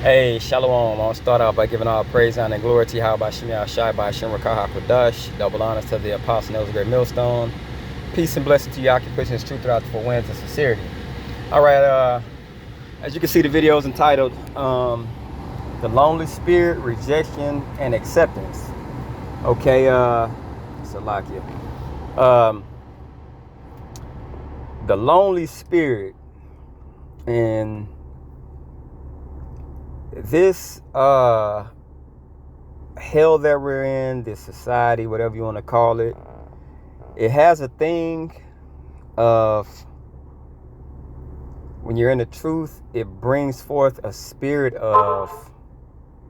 Hey, Shalom. I'll start out by giving all praise, honor, and glory to Yahweh Shem Shai by Shem Rakah HaKodash. Double honors to the Apostle Nel's Great Millstone. Peace and blessing to you, occupation is truth throughout the four winds and sincerity. All right, as you can see, the video is entitled The Lonely Spirit, Rejection, and Acceptance. Okay, Salakia. The lonely spirit. And this hell that we're in, this society, whatever you want to call it, it has a thing of, when you're in the truth, it brings forth a spirit of,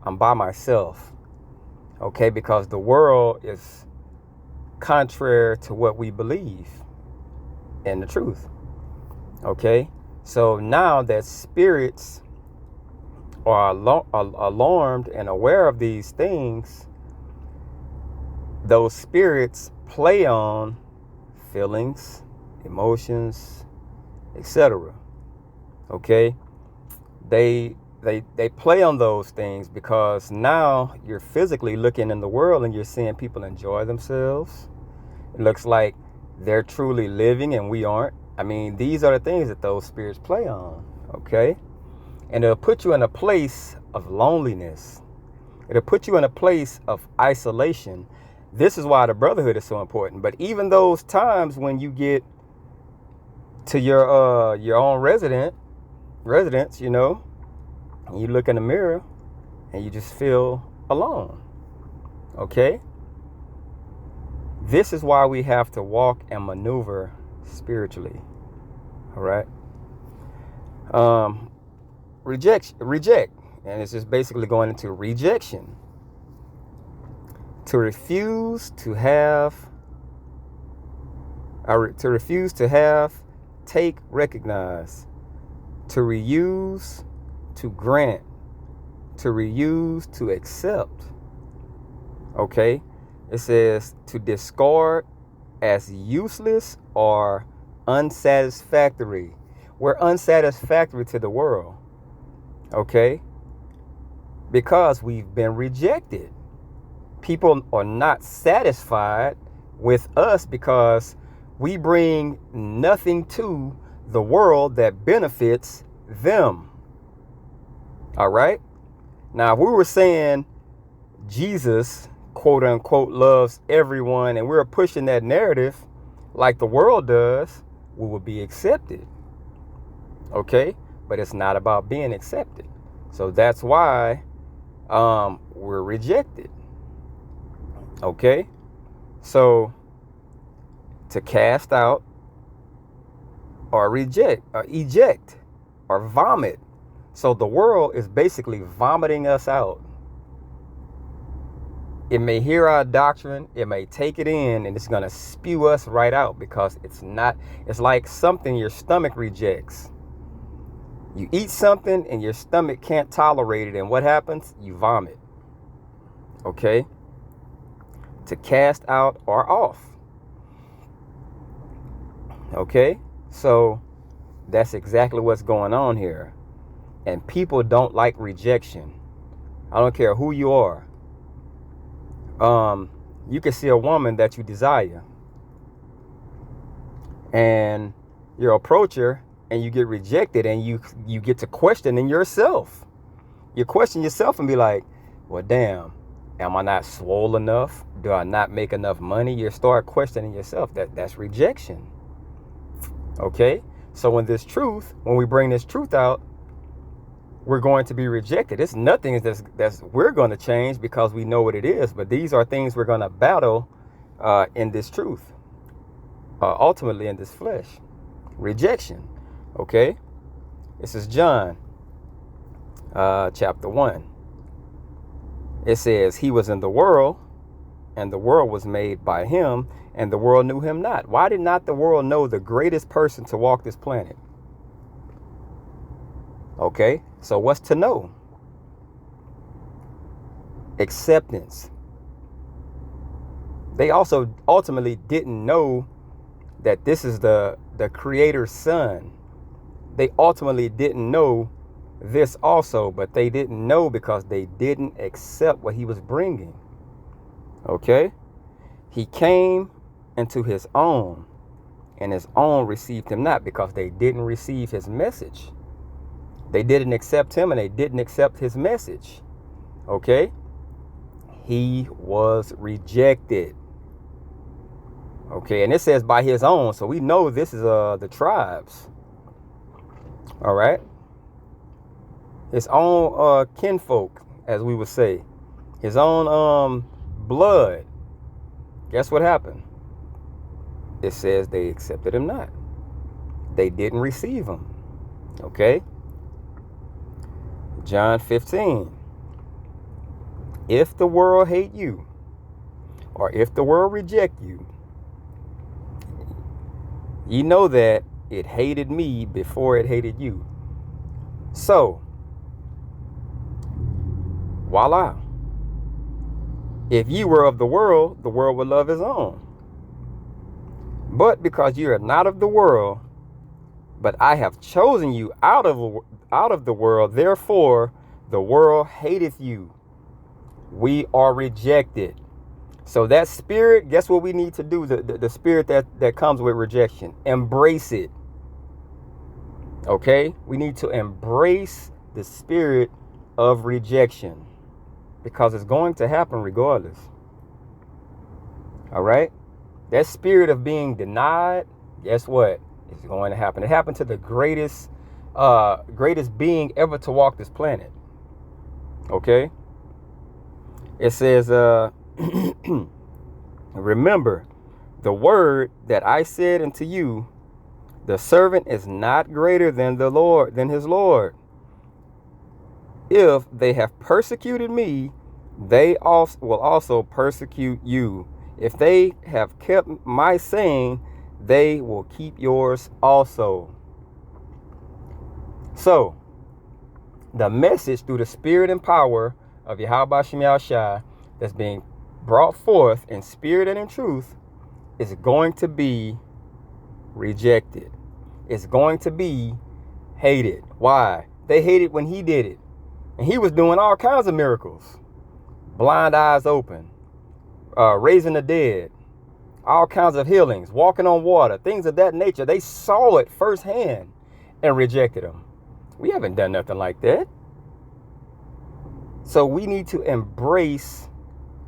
I'm by myself. Okay, because the world is contrary to what we believe in the truth. Okay, so now that spirits are alarmed and aware of these things, those spirits play on feelings, emotions, etc. Okay, they play on those things because now you're physically looking in the world and you're seeing people enjoy themselves. It looks like they're truly living and we aren't. I mean, these are the things that those spirits play on. Okay, and it'll put you in a place of loneliness. It'll put you in a place of isolation. This is why the brotherhood is so important. But even those times when you get to your own residence, you know, and you look in the mirror and you just feel alone. Okay? This is why we have to walk and maneuver spiritually. All right? Reject, and it's just basically going into rejection. To refuse to have, take, recognize. To reuse, to grant. To reuse, to accept. Okay? It says to discard as useless or unsatisfactory. We're unsatisfactory to the world. Okay? Because we've been rejected. People are not satisfied with us because we bring nothing to the world that benefits them. All right? Now, if we were saying Jesus, quote unquote, loves everyone, and we're pushing that narrative like the world does, we would be accepted. Okay? But it's not about being accepted. So that's why we're rejected. Okay? So to cast out or reject or eject or vomit. So the world is basically vomiting us out. It may hear our doctrine, it may take it in, and it's going to spew us right out because it's like something your stomach rejects. You eat something and your stomach can't tolerate it, and what happens? You vomit. Okay? To cast out or off. Okay? So that's exactly what's going on here. And people don't like rejection. I don't care who you are. You can see a woman that you desire, and you approach her and you get rejected, and you get to questioning yourself. You question yourself and be like, well, damn, am I not swole enough? Do I not make enough money? You start questioning yourself. That's rejection. Okay? So when we bring this truth out, we're going to be rejected. It's nothing that's we're going to change because we know what it is. But these are things we're going to battle in this truth. Ultimately in this flesh. Rejection. Okay? This is John chapter 1. It says, he was in the world, and the world was made by him, and the world knew him not. Why did not the world know the greatest person to walk this planet? Okay, so what's to know? Acceptance. They also ultimately didn't know that this is the Creator's son. They ultimately didn't know this also, but they didn't know because they didn't accept what he was bringing. Okay? He came into his own, and his own received him not because they didn't receive his message. They didn't accept him, and they didn't accept his message. Okay? He was rejected. Okay, and it says by his own, so we know this is the tribes. All right? His own kinfolk, as we would say. His own blood. Guess what happened? It says they accepted him not. They didn't receive him. Okay? John 15. If the world hate you, or if the world reject you, you know that it hated me before it hated you. So, voila. If you were of the world would love his own. But because you are not of the world, but I have chosen you out of the world, therefore the world hateth you. We are rejected. So that spirit, guess what we need to do? The spirit that comes with rejection. Embrace it. Okay? We need to embrace the spirit of rejection. Because it's going to happen regardless. All right? That spirit of being denied, guess what? It's going to happen. It happened to the greatest being ever to walk this planet. Okay? It says, remember the word that I said unto you, the servant is not greater than the Lord, than his Lord. If they have persecuted me, they also will also persecute you. If they have kept my saying, they will keep yours also. So, the message through the spirit and power of Yahweh Shem Yahushua that's being brought forth in spirit and in truth is going to be rejected. It's going to be hated. Why? They hated when he did it. And he was doing all kinds of miracles. Blind eyes open. Raising the dead. All kinds of healings. Walking on water. Things of that nature. They saw it firsthand and rejected him. We haven't done nothing like that. So we need to embrace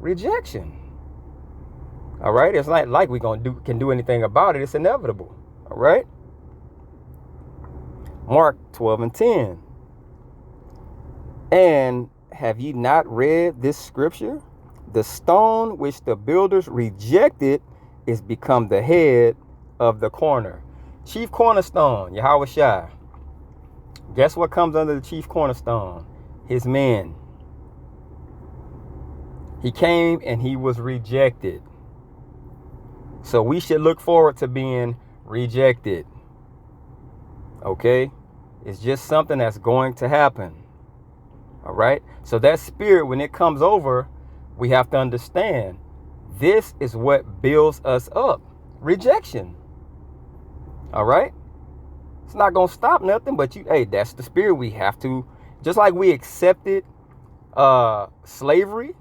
rejection. All right? It's not like we can do anything about it. It's inevitable. All right? Mark 12:10. And have ye not read this scripture? The stone which the builders rejected is become the head of the corner. Chief cornerstone, Yahweh Shai. Guess what comes under the chief cornerstone? His men. He came and he was rejected. So we should look forward to being rejected. Okay? It's just something that's going to happen. All right? So that spirit, when it comes over, we have to understand this is what builds us up. Rejection. All right? It's not going to stop nothing, but that's the spirit. We have to, just like we accepted slavery,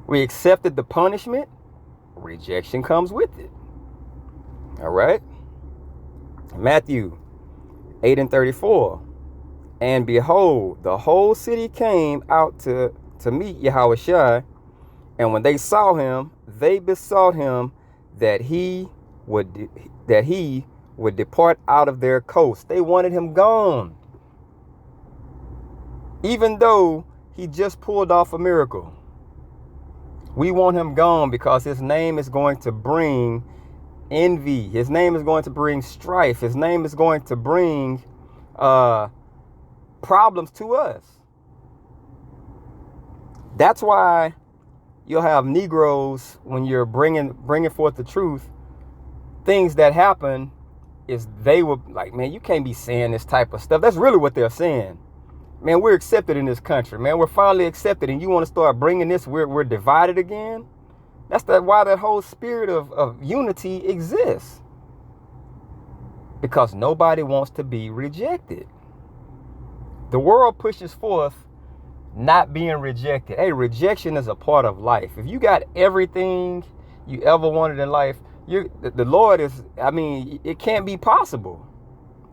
we accepted the punishment, rejection comes with it. All right? Matthew 8:34. And behold, the whole city came out to meet Yahweh Shai, and when they saw him, they besought him that he would depart out of their coast. They wanted him gone, even though he just pulled off a miracle. We want him gone because his name is going to bring envy. His name is going to bring strife. His name is going to bring problems to us. That's why you'll have Negroes, when you're bringing forth the truth, things that happen is they will like, man, you can't be saying this type of stuff. That's really what they're saying. Man, we're accepted in this country. Man, we're finally accepted, and you want to start bringing this, we're divided again? That's why that whole spirit of unity exists. Because nobody wants to be rejected. The world pushes forth not being rejected. Hey, rejection is a part of life. If you got everything you ever wanted in life, the Lord is, it can't be possible.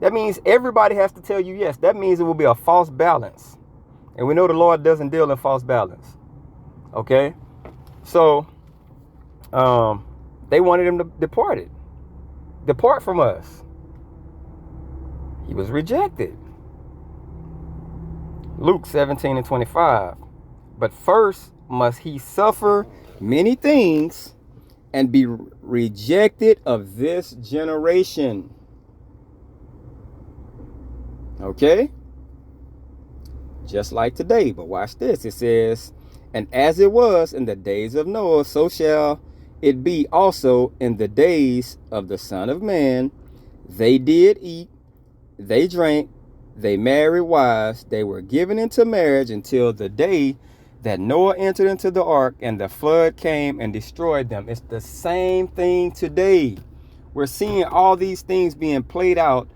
That means everybody has to tell you yes. That means it will be a false balance. And we know the Lord doesn't deal in false balance. Okay? So, they wanted him to depart from us. He was rejected. Luke 17:25. But first must he suffer many things and be rejected of this generation. Okay? Just like today. But watch this. It says, and as it was in the days of Noah, so shall it be also in the days of the Son of Man. They did eat, they drank, they married wives, they were given into marriage until the day that Noah entered into the ark and the flood came and destroyed them. It's the same thing today. We're seeing all these things being played out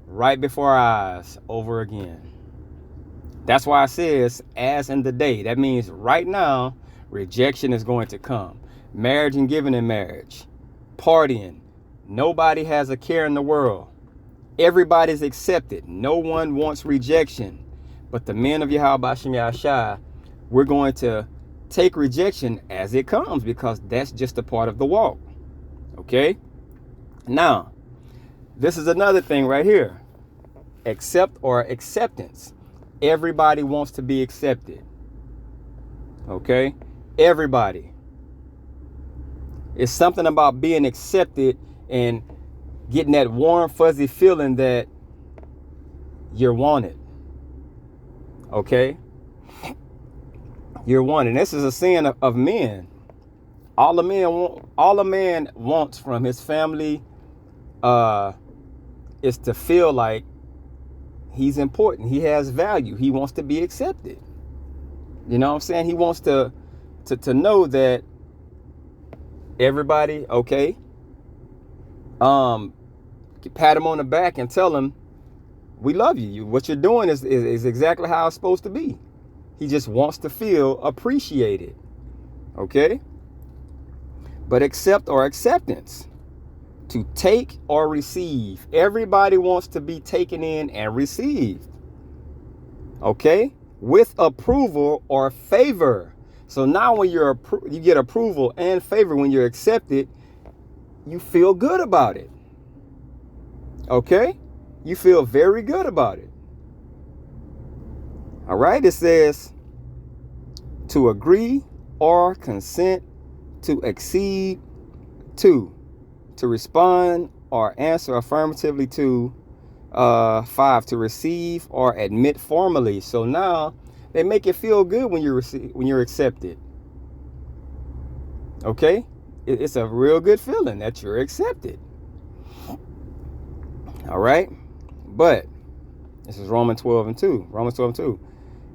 right before our eyes over again. That's why it says, as in the day. That means right now, rejection is going to come. Marriage and giving in marriage. Partying. Nobody has a care in the world. Everybody's accepted. No one wants rejection. But the men of Yahweh Shem Yahshai, we're going to take rejection as it comes, because that's just a part of the walk. Okay? Now, this is another thing right here. Accept or acceptance. Everybody wants to be accepted. Okay? Everybody. It's something about being accepted and getting that warm, fuzzy feeling that you're wanted. Okay? You're wanted. This is a sin of men. All a man wants from his family is to feel like he's important. He has value. He wants to be accepted. You know what I'm saying? He wants to know that everybody, okay, pat him on the back and tell him, we love you. What you're doing is exactly how it's supposed to be. He just wants to feel appreciated. Okay? But accept or acceptance. To take or receive. Everybody wants to be taken in and received. Okay? With approval or favor. So now when you get approval and favor, when you're accepted, you feel good about it. Okay? You feel very good about it. All right? It says to agree or consent, to accede to respond or answer affirmatively to, 5, to receive or admit formally. So now they make it feel good when you're accepted. Okay? It's a real good feeling that you're accepted. All right? But this is Romans 12:2.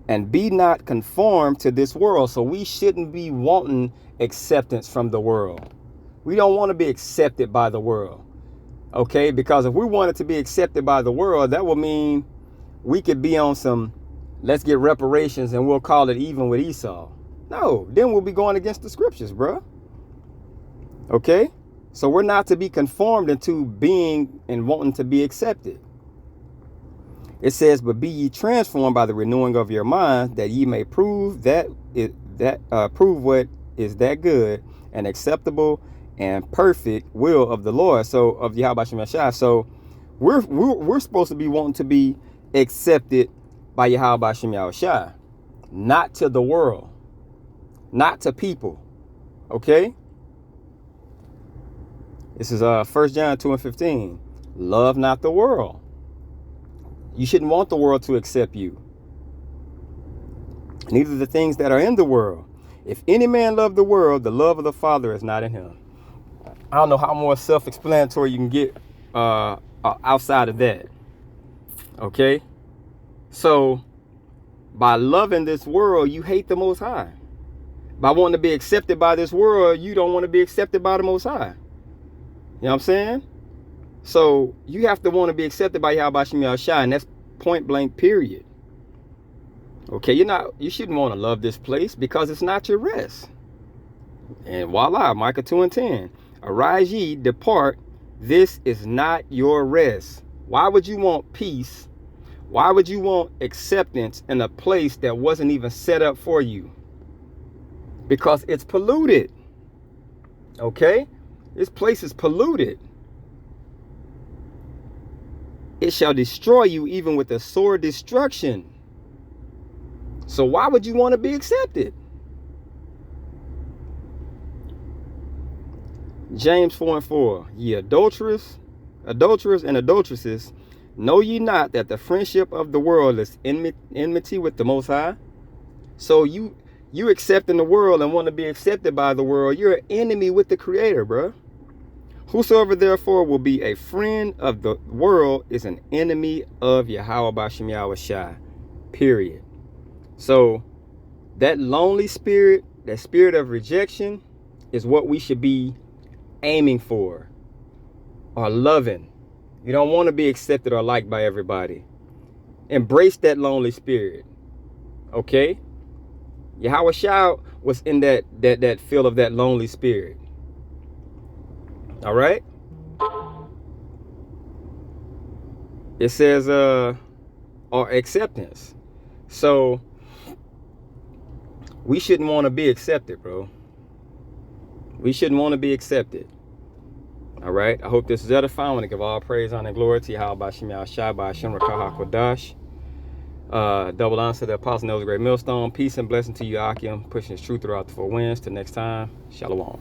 And be not conformed to this world. So we shouldn't be wanting acceptance from the world. We don't want to be accepted by the world. Okay? Because if we wanted to be accepted by the world, that would mean we could be on some, let's get reparations and we'll call it even with Esau. No, then we'll be going against the scriptures, bro. Okay? So we're not to be conformed into being and wanting to be accepted. It says, but be ye transformed by the renewing of your mind, that ye may prove prove what is that good and acceptable and perfect will of the Lord. So of Yahweh Shem Yahshai. So we're supposed to be wanting to be accepted by Yahweh Shem Yahshai, not to the world, not to people. Okay? This is 1 John 2:15. Love not the world. You shouldn't want the world to accept you. Neither the things that are in the world. If any man love the world, the love of the Father is not in him. I don't know how more self-explanatory you can get outside of that. Okay? So, by loving this world, you hate the Most High. By wanting to be accepted by this world, you don't want to be accepted by the Most High. You know what I'm saying? So you have to want to be accepted by Yahweh Shem Yahshai, and that's point blank, period. Okay, you shouldn't want to love this place because it's not your rest. And voila, Micah 2:10. Arise ye, depart. This is not your rest. Why would you want peace? Why would you want acceptance in a place that wasn't even set up for you? Because it's polluted. Okay? This place is polluted. It shall destroy you even with a sore destruction. So why would you want to be accepted? James 4:4. Ye adulterers and adulteresses, know ye not that the friendship of the world is enmity with the Most High? So you accepting the world and want to be accepted by the world, you're an enemy with the Creator, bro. Whosoever therefore will be a friend of the world is an enemy of Yahweh B'Shem Yahweh Shai. Period. So that lonely spirit, that spirit of rejection, is what we should be aiming for or loving. You don't want to be accepted or liked by everybody. Embrace that lonely spirit. Okay? Yahweh Shai was in that feel of that lonely spirit. All right? It says or acceptance. So we shouldn't want to be accepted, bro. We shouldn't want to be accepted. All right. I hope this is edifying. I want to give all praise, honor, and glory to Yahweh B'Shem Yahweh Shai B'Shem Rakah HaKodash. Double honor to the apostle, Noah's great millstone. Peace and blessing to you, Akim, pushing his truth throughout the four winds. Till next time, Shalom.